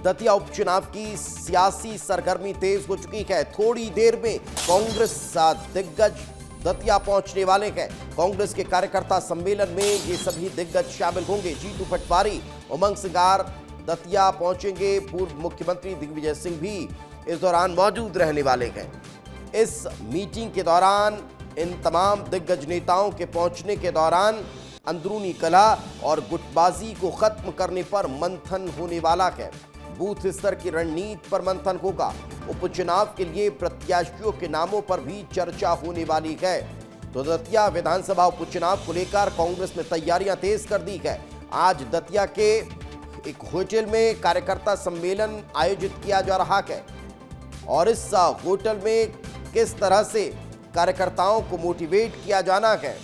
दतिया उपचुनाव की सियासी सरगर्मी तेज हो चुकी है। थोड़ी देर में कांग्रेस दिग्गज दतिया पहुंचने वाले हैं। कांग्रेस के कार्यकर्ता सम्मेलन में ये सभी दिग्गज शामिल होंगे। जीतू पटवारी, उमंग सिंगार दतिया पहुंचेंगे। पूर्व मुख्यमंत्री दिग्विजय सिंह भी इस दौरान मौजूद रहने वाले हैं। इस मीटिंग के दौरान इन तमाम दिग्गज नेताओं के पहुंचने के दौरान अंदरूनी कलह और गुटबाजी को खत्म करने पर मंथन होने वाला है। बूथ स्तर की रणनीति पर मंथन होगा। उपचुनाव के लिए प्रत्याशियों के नामों पर भी चर्चा होने वाली है। तो दतिया विधानसभा उपचुनाव को लेकर कांग्रेस ने तैयारियां तेज कर दी है। आज दतिया के एक होटल में कार्यकर्ता सम्मेलन आयोजित किया जा रहा है और इस होटल में किस तरह से कार्यकर्ताओं को मोटिवेट किया जाना है,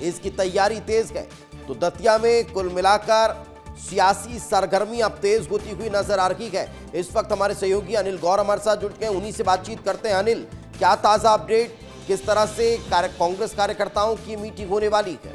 इसकी तैयारी तेज है। तो दतिया में कुल मिलाकर सियासी सरगर्मी अब तेज होती हुई नजर आ रही है। इस वक्त हमारे सहयोगी अनिल गौर हमारे साथ जुड़ गए, उन्हीं से बातचीत करते हैं। अनिल, क्या ताजा अपडेट, किस तरह से कांग्रेस कार्यकर्ताओं की मीटिंग होने वाली है?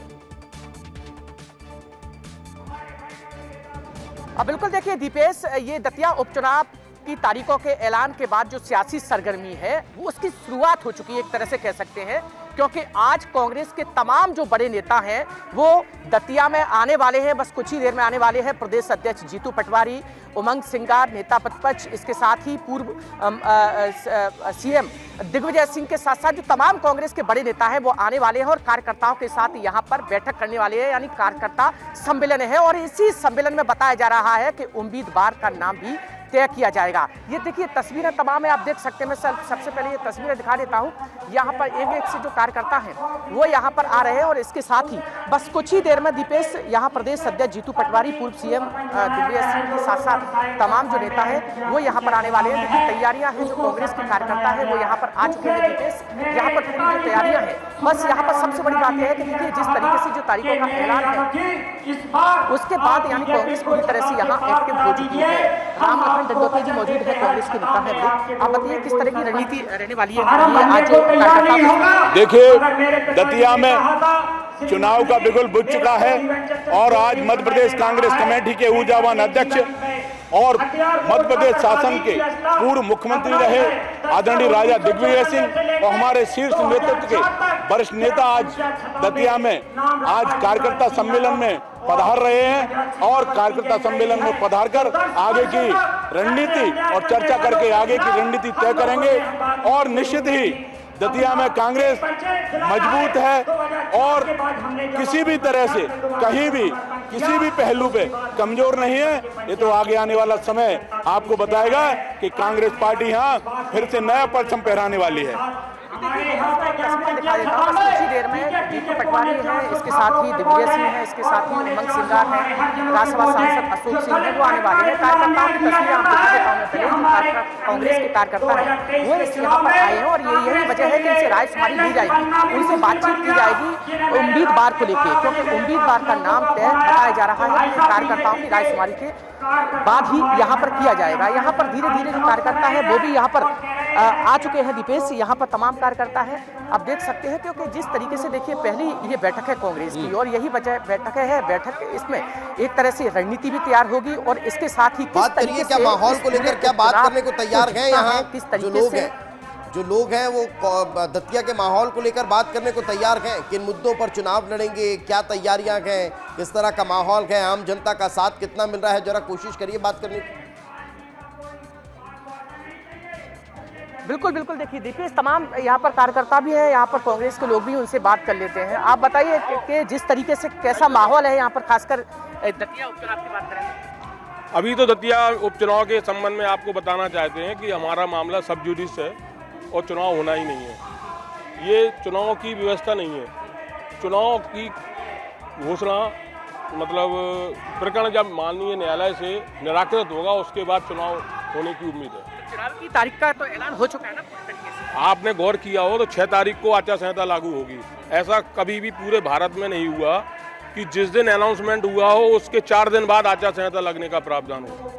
बिल्कुल, देखिए दीपेश, ये दतिया उपचुनाव की तारीखों के ऐलान के बाद जो सियासी सरगर्मी है वो उसकी शुरुआत हो चुकी है, एक तरह से कह सकते हैं, क्योंकि आज कांग्रेस के तमाम जो बड़े नेता हैं वो दतिया में आने वाले हैं। बस कुछ ही देर में आने वाले हैं। प्रदेश अध्यक्ष जीतू पटवारी, उमंग सिंगार नेता प्रतिपक्ष, इसके साथ ही पूर्व सीएम दिग्विजय सिंह के साथ साथ जो तमाम कांग्रेस के बड़े नेता हैं वो आने वाले हैं और कार्यकर्ताओं के साथ यहाँ पर बैठक करने वाले हैं, यानी कार्यकर्ता सम्मेलन है। और इसी सम्मेलन में बताया जा रहा है कि उम्मीदवार का नाम भी तय किया जाएगा। ये देखिए तस्वीरें तमाम है, आप देख सकते हैं। मैं सबसे पहले ये तस्वीरें दिखा देता हूँ। यहाँ पर एक से जो कार्यकर्ता हैं वो यहाँ पर आ रहे हैं और इसके साथ ही बस कुछ ही देर में दीपेश यहाँ प्रदेश अध्यक्ष जीतू पटवारी, पूर्व सीएम दिग्विजय सिंह के साथ साथ तमाम जो नेता है वो यहाँ पर आने वाले हैं। देखिए तैयारियां हैं, जो कांग्रेस के कार्यकर्ता है वो यहाँ पर आ चुके हैं। दीपेश, यहाँ पर पूरी जो तैयारियां हैं, बस यहाँ पर सबसे बड़ी बात यह है कि देखिए जिस तरीके से जो तारीखों का ऐलान है उसके बाद यानी कांग्रेस पूरी तरह से यहाँ एक्टिव हो चुकी है। राम दंडोती जी मौजूद है, कांग्रेस के नेता है। आप बताइए किस तरह की रणनीति रहने वाली है आज जो कार्यकर्ता? देखिए, दतिया में चुनाव का बिगुल बुझ चुका है और आज मध्य प्रदेश कांग्रेस कमेटी के ऊर्जावान अध्यक्ष और मध्य प्रदेश शासन के पूर्व मुख्यमंत्री रहे आदरणीय राजा दिग्विजय सिंह और हमारे शीर्ष नेतृत्व के वरिष्ठ नेता आज दतिया में आज कार्यकर्ता सम्मेलन में पधार रहे हैं और कार्यकर्ता सम्मेलन में पधार कर आगे की रणनीति और चर्चा करके आगे की रणनीति तय करेंगे। और निश्चित ही दतिया में कांग्रेस मजबूत है और किसी भी तरह से कहीं भी किसी भी पहलू पे कमजोर नहीं है। ये तो आगे आने वाला समय आपको बताएगा कि कांग्रेस पार्टी यहाँ फिर से नया परचम फहराने वाली है। तस्वीर दिखा देता हूँ। कुछ ही देर में जीतू पटवारी हैं, इसके साथ ही दिग्विजय सिंह हैं, इसके साथ ही उमंग सिंगार हैं, राज्यसभा सांसद अशोक सिंह हैं, वो आने वाले हैं। कार्यकर्ताओं की तस्वीरें आप दिखा देता हूँ। पहले कांग्रेस के कार्यकर्ता हैं वो इस यहाँ पर आए हैं और यही वजह है कि इनसे राय शुमारी ली जाएगी, उनसे बातचीत की जाएगी उम्मीदवार को लेकर, क्योंकि उम्मीदवार का नाम तय बताया जा रहा है कि कार्यकर्ताओं की राय शुमारी के बाद ही यहाँ पर किया जाएगा। यहाँ पर धीरे धीरे जो कार्यकर्ता है वो भी यहाँ पर आ चुके हैं। दीपेश, यहाँ पर तमाम कार्यकर्ता है, आप देख सकते हैं, क्योंकि जिस तरीके से देखिए पहली ये बैठक है कांग्रेस की और यही वजह बैठक है। बैठक इसमें एक तरह से रणनीति भी तैयार होगी और इसके साथ ही बात करिए क्या माहौल को लेकर क्या बात करने को तैयार है यहाँ किस तरीके जो लोग हैं वो दतिया के माहौल को लेकर बात करने को तैयार हैं? किन मुद्दों पर चुनाव लड़ेंगे, क्या तैयारियां हैं, किस तरह का माहौल है, आम जनता का साथ कितना मिल रहा है? जरा कोशिश करिए बात करने की। बिल्कुल बिल्कुल, देखिए दीपेश, तमाम यहाँ पर कार्यकर्ता भी है, यहाँ पर कांग्रेस के लोग भी, उनसे बात कर लेते हैं। आप बताइए कि जिस तरीके से कैसा माहौल है यहाँ पर, खासकर दतिया उपचुनाव की बात करें। अभी तो दतिया उपचुनाव के संबंध में आपको बताना चाहते हैं कि हमारा मामला सब जुडिस है और चुनाव होना ही नहीं है। ये चुनाव की व्यवस्था नहीं है। चुनाव की घोषणा मतलब प्रकरण जब माननीय न्यायालय से निराकृत होगा उसके बाद चुनाव होने की उम्मीद है। चुनाव की तारीख का तो ऐलान हो चुका है ना पूरी तरीके से? आपने गौर किया हो तो 6 तारीख को आचार संहिता लागू होगी। ऐसा कभी भी पूरे भारत में नहीं हुआ कि जिस दिन अनाउंसमेंट हुआ हो उसके 4 दिन बाद आचार संहिता लगने का प्रावधान हो।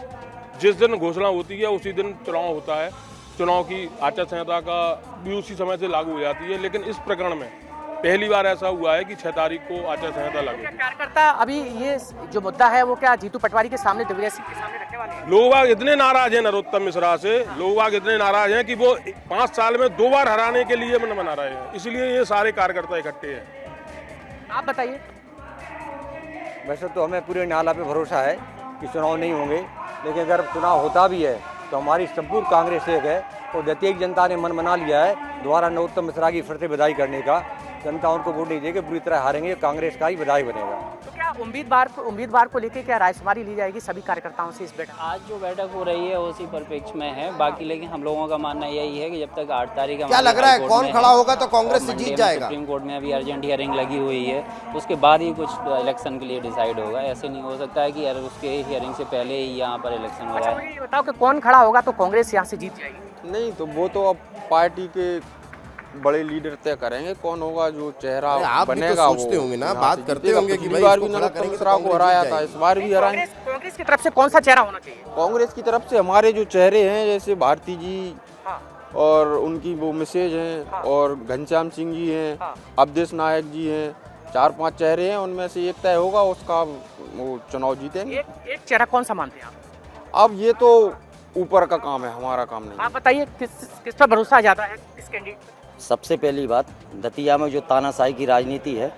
जिस दिन घोषणा होती है उसी दिन चुनाव होता है। चुनाव की आचार संहिता का भी उसी समय से लागू हो जाती है। लेकिन इस प्रकरण में पहली बार ऐसा हुआ है कि 6 तारीख को आचार संहिता लागू। कार्यकर्ता अभी ये जो मुद्दा है वो क्या जीतू पटवारी के सामने, दिग्विजय सिंह के सामने रखने वाले हैं? लोग बाग इतने नाराज हैं नरोत्तम मिश्रा से, लोग बाग इतने नाराज हैं कि वो 5 साल में 2 बार हराने के लिए मन बना रहे हैं, इसलिए ये सारे कार्यकर्ता इकट्ठे हैं। आप बताइए। वैसे तो हमें पूरे नाला पे भरोसा है कि चुनाव नहीं होंगे, लेकिन अगर चुनाव होता भी है तो हमारी संपूर्ण कांग्रेस एक है और दतिया की जनता ने मन बना लिया है दोबारा नरोत्तम मिश्रा की फिर से विदाई करने का। जनता उनको वोट नहीं देगी, पूरी तरह हारेंगे, कांग्रेस का ही विधायक बनेगा। तो क्या उम्मीदवार को लेकर क्या रायशुमारी ली जाएगी सभी कार्यकर्ताओं से इस बैठक? आज जो बैठक हो रही है उसी परिप्रेक्ष्य में है, बाकी लेकिन हम लोगों का मानना यही है कि जब तक 8 तारीख क्या लग रहा है कौन खड़ा होगा तो कांग्रेस से जीत जाएगा? सुप्रीम कोर्ट में अभी अर्जेंट हियरिंग लगी हुई है, उसके बाद ही कुछ इलेक्शन के लिए डिसाइड होगा। ऐसे नहीं हो सकता है कि उसके हियरिंग से पहले ही यहाँ पर इलेक्शन हो रहा है। ये बताओ कि कौन खड़ा होगा तो कांग्रेस यहाँ से जीत जाएगी? नहीं तो वो तो अब पार्टी के बड़े लीडर तय करेंगे कौन होगा, जो चेहरा आप भी बनेगा तो सोचते होंगे ना, बात करते होंगे कि भाई बार भी इसको खड़ा नरोत्तम करेंगे तो मिश्रा को कांग्रेस हराया जीत था, जाएगी। इस बार भी हराएंगे। कांग्रेस की तरफ से कौन सा चेहरा होना चाहिए? कांग्रेस की तरफ से हमारे जो चेहरे हैं जैसे भारती जी हाँ। और उनकी वो मिसेज हैं हाँ। और घनश्याम सिंह जी हैं, हाँ। अवधेश नायक जी हैं, 4-5 चेहरे हैं, उनमें से एक तय होगा, उसका वो चुनाव जीतेंगे। एक चेहरा कौन सा मानते हैं आप? अब ये तो ऊपर का काम है, हमारा काम नहीं। आप बताइए किस पर भरोसा ज्यादा है, किस कैंडिडेट? सबसे पहली बात, दतिया में जो तानाशाही की राजनीति है,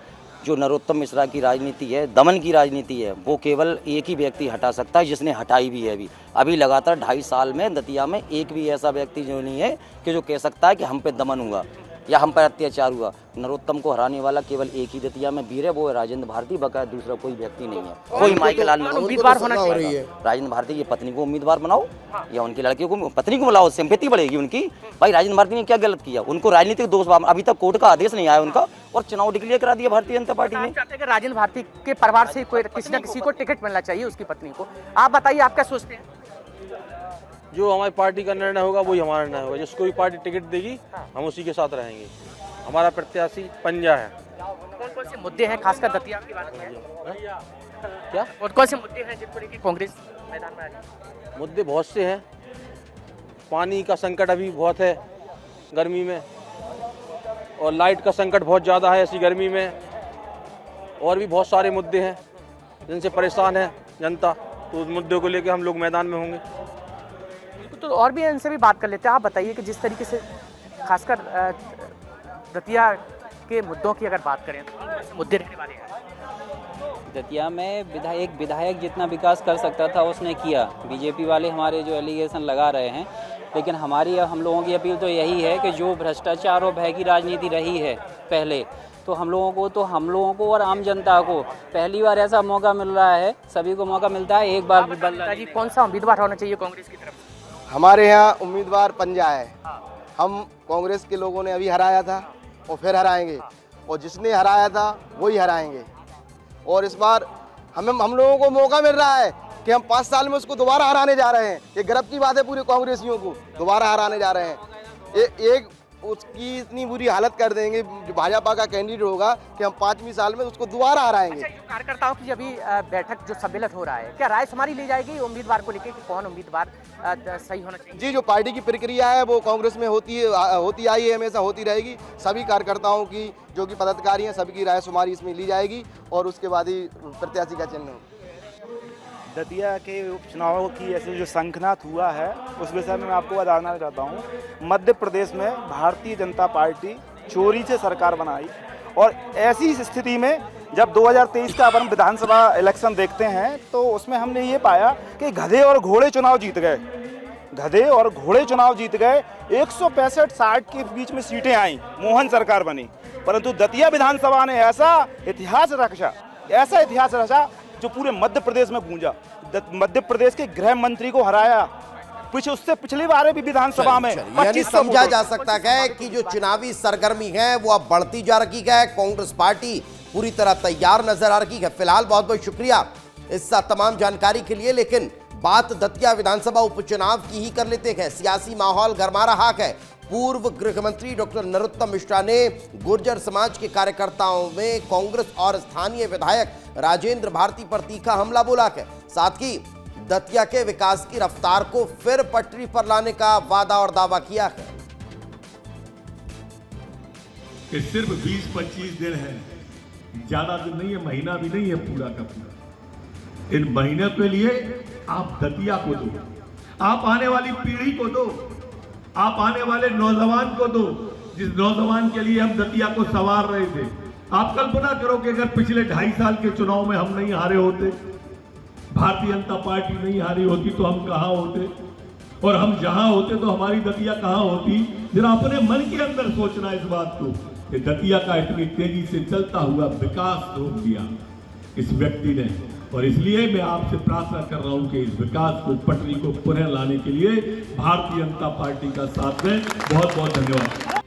जो नरोत्तम मिश्रा की राजनीति है, दमन की राजनीति है, वो केवल एक ही व्यक्ति हटा सकता है, जिसने हटाई भी है। अभी लगातार 2.5 साल में दतिया में एक भी ऐसा व्यक्ति जो नहीं है कि जो कह सकता है कि हम पे दमन हुआ या हम पर अत्याचार हुआ। नरोत्तम को हराने वाला केवल एक ही दतिया में वीर है, वो है राजेंद्र भारती, बकाया दूसरा कोई व्यक्ति नहीं है। कोई माइकल लाल उम्मीदवार होना चाहिए। राजेंद्र भारती की पत्नी को उम्मीदवार बनाओ या उनकी लड़कियों को पत्नी को बुलाओ, सिंपैथी बढ़ेगी उनकी। भाई राजेंद्र भारती ने क्या गलत किया? उनको राजनीतिक दोष, अभी तक कोर्ट का आदेश नहीं आया उनका और चुनाव डिक्लेयर करा दिया भारतीय जनता पार्टी ने। चाहते हैं कि राजेंद्र भारती के परिवार से कोई किसी न किसी को टिकट मिलना चाहिए, उसकी पत्नी को। आप बताइए, आप क्या सोचते हैं? जो हमारी पार्टी का निर्णय होगा वही हमारा निर्णय होगा, जिसको भी पार्टी टिकट देगी हम उसी के साथ रहेंगे। हमारा प्रत्याशी पंजा है। कौन कौन से मुद्दे हैं खासकर दतिया की बात करें? क्या कौन से मुद्दे हैं जिनको लेकर कांग्रेस मैदान में आ रही है? मुद्दे बहुत से हैं। पानी का संकट अभी बहुत है गर्मी में, और लाइट का संकट बहुत ज़्यादा है ऐसी गर्मी में, और भी बहुत सारे मुद्दे हैं जिनसे परेशान है जनता, तो उस मुद्दे को लेकर हम लोग मैदान में होंगे। तो और भी इनसे भी बात कर लेते हैं। आप बताइए कि जिस तरीके से खासकर दतिया के मुद्दों की अगर बात करें तो मुद्दे रहने वाले हैं। दतिया में विधायक जितना विकास कर सकता था उसने किया। बीजेपी वाले हमारे जो एलिगेशन लगा रहे हैं, लेकिन हम लोगों की अपील तो यही है कि जो भ्रष्टाचार और भय की राजनीति रही है पहले, तो हम लोगों को और आम जनता को पहली बार ऐसा मौका मिल रहा है, सभी को मौका मिलता है एक बार। जी, कौन सा उम्मीदवार होना चाहिए कांग्रेस की तरफ से? हमारे यहाँ उम्मीदवार पंजा है। हम कांग्रेस के लोगों ने अभी हराया था और फिर हराएंगे, और जिसने हराया था वही हराएंगे। और इस बार हम लोगों को मौका मिल रहा है कि हम 5 साल में उसको दोबारा हराने जा रहे हैं। ये गर्व की बात है पूरे कांग्रेसियों को, दोबारा हराने जा रहे हैं। एक उसकी इतनी बुरी हालत कर देंगे जो भाजपा का कैंडिडेट होगा कि हम 5वीं साल में उसको दोबारा हराएंगे। अच्छा, कार्यकर्ताओं की अभी बैठक जो सम्मेलन हो रहा है, क्या रायशुमारी ली जाएगी उम्मीदवार को लेकर कि कौन उम्मीदवार सही होना चाहिए? जी, जो पार्टी की प्रक्रिया है वो कांग्रेस में होती आई है, हमेशा होती रहेगी। सभी कार्यकर्ताओं की जो कि पदाधिकारी हैं सभी की रायशुमारी इसमें ली जाएगी और उसके बाद ही प्रत्याशी का चयन होगा। दतिया के उपचुनाव की ऐसे जो शंखनाद हुआ है उस विषय में मैं आपको बताना चाहता हूँ। मध्य प्रदेश में भारतीय जनता पार्टी चोरी से सरकार बनाई, और ऐसी स्थिति में जब 2023 का अपन विधानसभा इलेक्शन देखते हैं तो उसमें हमने ये पाया कि गधे और घोड़े चुनाव जीत गए। 165-60 के बीच में सीटें आई, मोहन सरकार बनी। परंतु दतिया विधानसभा ने ऐसा इतिहास रचा जो पूरे मध्य प्रदेश में गूंजा। मध्य प्रदेश के गृह मंत्री को हराया, उससे पिछली बार भी विधानसभा में यानी समझा जा सकता है कि जो चुनावी सरगर्मी है वो अब बढ़ती जा रही है। कांग्रेस पार्टी पूरी तरह तैयार नजर आ रही है। फिलहाल बहुत बहुत शुक्रिया इस तमाम जानकारी के लिए। लेकिन बात दतिया विधानसभा उपचुनाव की ही कर लेते हैं। सियासी माहौल गर्मा रहा है। पूर्व गृह मंत्री डॉक्टर नरोत्तम मिश्रा ने गुर्जर समाज के कार्यकर्ताओं में कांग्रेस और स्थानीय विधायक राजेंद्र भारती पर तीखा हमला बोला है। साथ ही दतिया के विकास की रफ्तार को फिर पटरी पर लाने का वादा और दावा किया है। कि सिर्फ 20-25 दिन है, ज्यादा दिन नहीं है, महीना भी नहीं है पूरा का पूरा। इन महीने के लिए आप दतिया को दो, आप आने वाली पीढ़ी को दो, आप आने वाले नौजवान को दो, जिस नौजवान के लिए हम दतिया को संवार रहे थे। आप कल्पना करो कि अगर पिछले 2.5 साल के चुनाव में हम नहीं हारे होते, भारतीय जनता पार्टी नहीं हारी होती, तो हम कहां होते, और हम जहां होते तो हमारी दतिया कहां होती। जरा अपने मन के अंदर सोचना इस बात को कि दतिया का इतनी तेजी से चलता हुआ विकास रोक दिया इस व्यक्ति ने, और इसलिए मैं आपसे प्रार्थना कर रहा हूं कि इस विकास को, पटरी को पुनः लाने के लिए भारतीय जनता पार्टी का साथ दें। बहुत बहुत धन्यवाद।